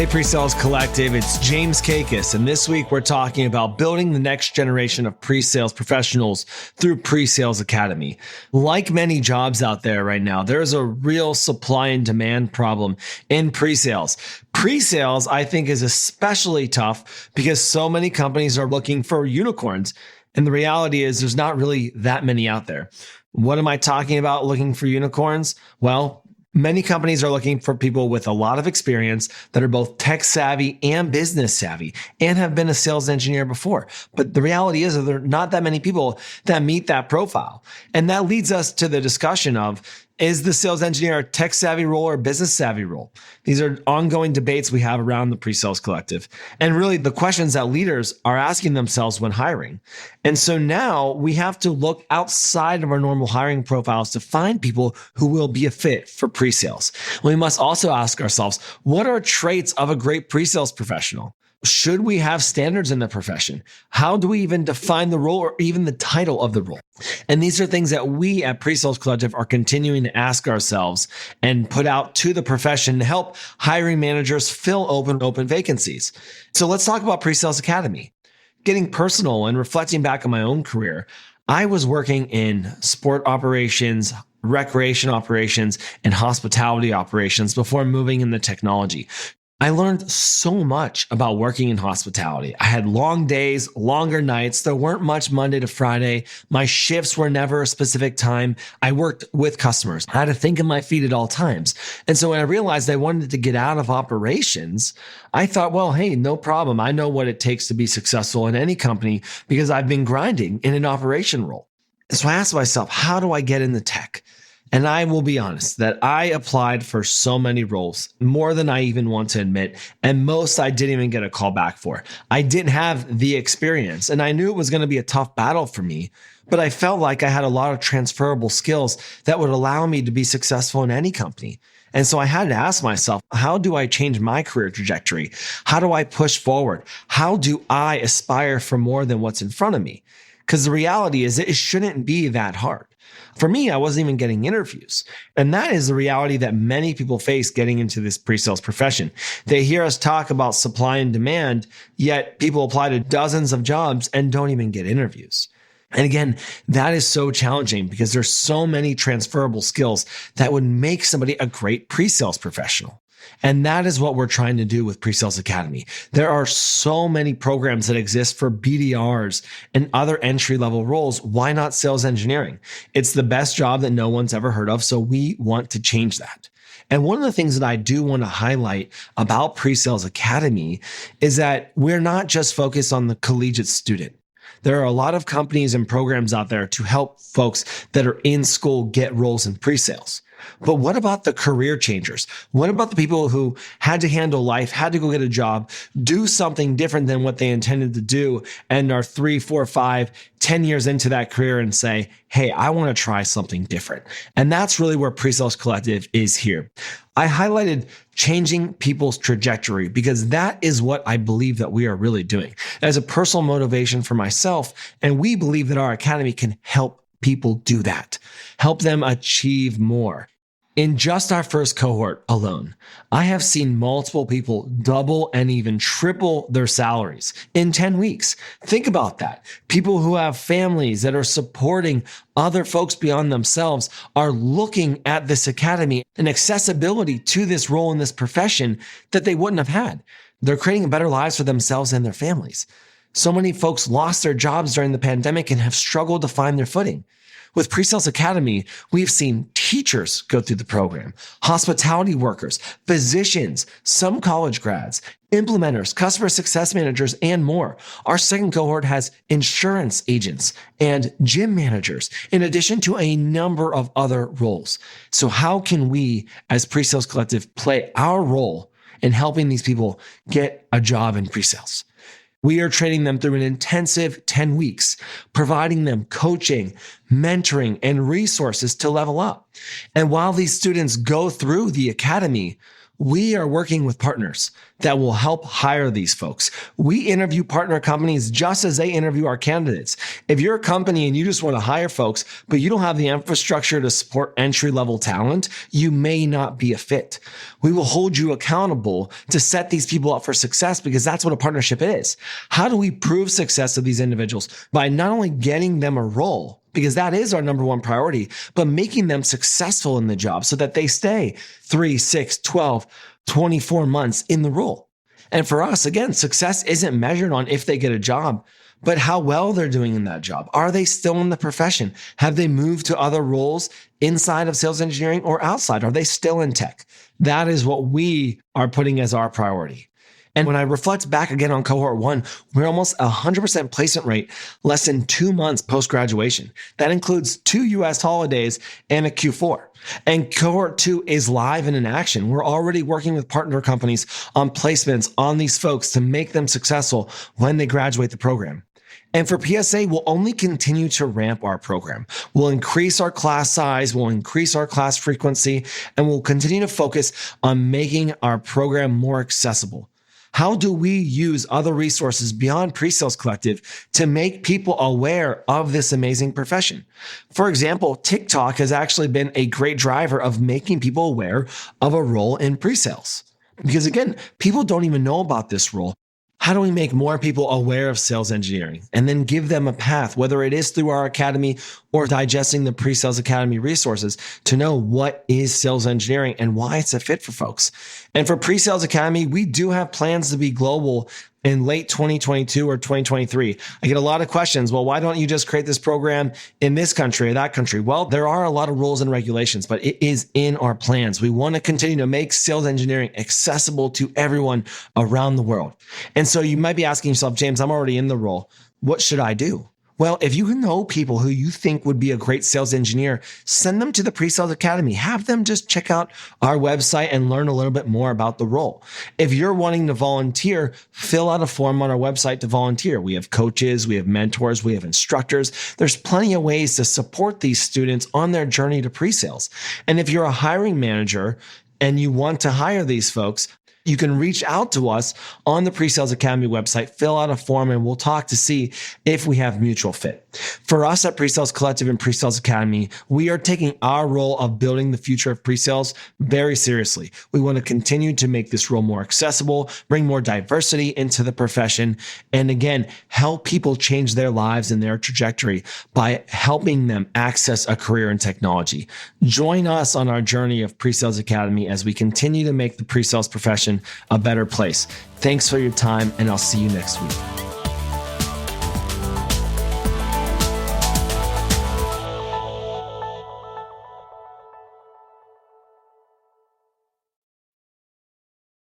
Hey, PreSales Collective, it's James Kaikis, and this week we're talking about building the next generation of pre-sales professionals through PreSales Academy. Like many jobs out there right now, there's a real supply and demand problem in pre-sales. Pre-sales, I think, is especially tough because so many companies are looking for unicorns, and the reality is there's not really that many out there. What am I talking about looking for unicorns? Well, many companies are looking for people with a lot of experience that are both tech savvy and business savvy and have been a sales engineer before. But the reality is that there are not that many people that meet that profile. And that leads us to the discussion of, is the sales engineer a tech savvy role or business savvy role? These are ongoing debates we have around the PreSales Collective. And really the questions that leaders are asking themselves when hiring. And so now we have to look outside of our normal hiring profiles to find people who will be a fit for pre-sales. We must also ask ourselves, what are traits of a great pre-sales professional? Should we have standards in the profession? How do we even define the role or even the title of the role? And these are things that we at PreSales Collective are continuing to ask ourselves and put out to the profession to help hiring managers fill open vacancies. So let's talk about PreSales Academy. Getting personal and reflecting back on my own career, I was working in sport operations, recreation operations, and hospitality operations before moving into technology. I learned so much about working in hospitality. I had long days, longer nights. There weren't much Monday to Friday. My shifts were never a specific time. I worked with customers. I had to think on my feet at all times. And so when I realized I wanted to get out of operations, I thought, well, hey, no problem. I know what it takes to be successful in any company because I've been grinding in an operation role. So I asked myself, how do I get into tech? And I will be honest that I applied for so many roles, more than I even want to admit, and most I didn't even get a call back for. I didn't have the experience, and I knew it was going to be a tough battle for me, but I felt like I had a lot of transferable skills that would allow me to be successful in any company. And so I had to ask myself, how do I change my career trajectory? How do I push forward? How do I aspire for more than what's in front of me? Because the reality is it shouldn't be that hard. For me, I wasn't even getting interviews. And that is the reality that many people face getting into this pre-sales profession. They hear us talk about supply and demand, yet people apply to dozens of jobs and don't even get interviews. And again, that is so challenging because there's so many transferable skills that would make somebody a great pre-sales professional. And that is what we're trying to do with PreSales Academy. There are so many programs that exist for BDRs and other entry-level roles. Why not sales engineering? It's the best job that no one's ever heard of, so we want to change that. And one of the things that I do want to highlight about PreSales Academy is that we're not just focused on the collegiate student. There are a lot of companies and programs out there to help folks that are in school get roles in pre-sales. But what about the career changers? What about the people who had to handle life, had to go get a job, do something different than what they intended to do, and are 3, 4, 5, 10 years into that career and say, hey, I want to try something different. And that's really where PreSales Collective is here. I highlighted changing people's trajectory because that is what I believe that we are really doing as a personal motivation for myself. And we believe that our academy can help people do that, help them achieve more. In just our first cohort alone, I have seen multiple people double and even triple their salaries in 10 weeks. Think about that. People who have families that are supporting other folks beyond themselves are looking at this academy and accessibility to this role in this profession that they wouldn't have had. They're creating better lives for themselves and their families. So many folks lost their jobs during the pandemic and have struggled to find their footing. With PreSales Academy, we've seen teachers go through the program, hospitality workers, physicians, some college grads, implementers, customer success managers, and more. Our second cohort has insurance agents and gym managers, in addition to a number of other roles. So how can we, as PreSales Collective, play our role in helping these people get a job in pre-sales? We are training them through an intensive 10 weeks, providing them coaching, mentoring, and resources to level up. And while these students go through the academy, we are working with partners that will help hire these folks. We interview partner companies just as they interview our candidates. If you're a company and you just want to hire folks, but you don't have the infrastructure to support entry-level talent, you may not be a fit. We will hold you accountable to set these people up for success, because that's what a partnership is. How do we prove success of these individuals? By not only getting them a role, because that is our number one priority, but making them successful in the job so that they stay 3, 6, 12, 24 months in the role. And for us, again, success isn't measured on if they get a job, but how well they're doing in that job. Are they still in the profession? Have they moved to other roles inside of sales engineering or outside? Are they still in tech? That is what we are putting as our priority. And when I reflect back again on cohort 1, we're almost 100% placement rate less than 2 months post-graduation. That includes 2 US holidays and a Q4. And cohort 2 is live and in action. We're already working with partner companies on placements on these folks to make them successful when they graduate the program. And for PSA, we'll only continue to ramp our program. We'll increase our class size, we'll increase our class frequency, and we'll continue to focus on making our program more accessible. How do we use other resources beyond PreSales Collective to make people aware of this amazing profession? For example, TikTok has actually been a great driver of making people aware of a role in presales. Because again, people don't even know about this role. How do we make more people aware of sales engineering and then give them a path, whether it is through our academy or digesting the PreSales Academy resources, to know what is sales engineering and why it's a fit for folks? And for PreSales Academy, we do have plans to be global in late 2022 or 2023. I get a lot of questions. Well, why don't you just create this program in this country or that country? Well, there are a lot of rules and regulations, but it is in our plans. We want to continue to make sales engineering accessible to everyone around the world. And so you might be asking yourself, James, I'm already in the role. What should I do? Well, if you know people who you think would be a great sales engineer, send them to the PreSales Academy. Have them just check out our website and learn a little bit more about the role. If you're wanting to volunteer, fill out a form on our website to volunteer. We have coaches, we have mentors, we have instructors. There's plenty of ways to support these students on their journey to presales. And if you're a hiring manager and you want to hire these folks, you can reach out to us on the PreSales Academy website, fill out a form, and we'll talk to see if we have mutual fit. For us at PreSales Collective and PreSales Academy, we are taking our role of building the future of presales very seriously. We want to continue to make this role more accessible, bring more diversity into the profession, and again, help people change their lives and their trajectory by helping them access a career in technology. Join us on our journey of PreSales Academy as we continue to make the presales profession a better place. Thanks for your time, and I'll see you next week.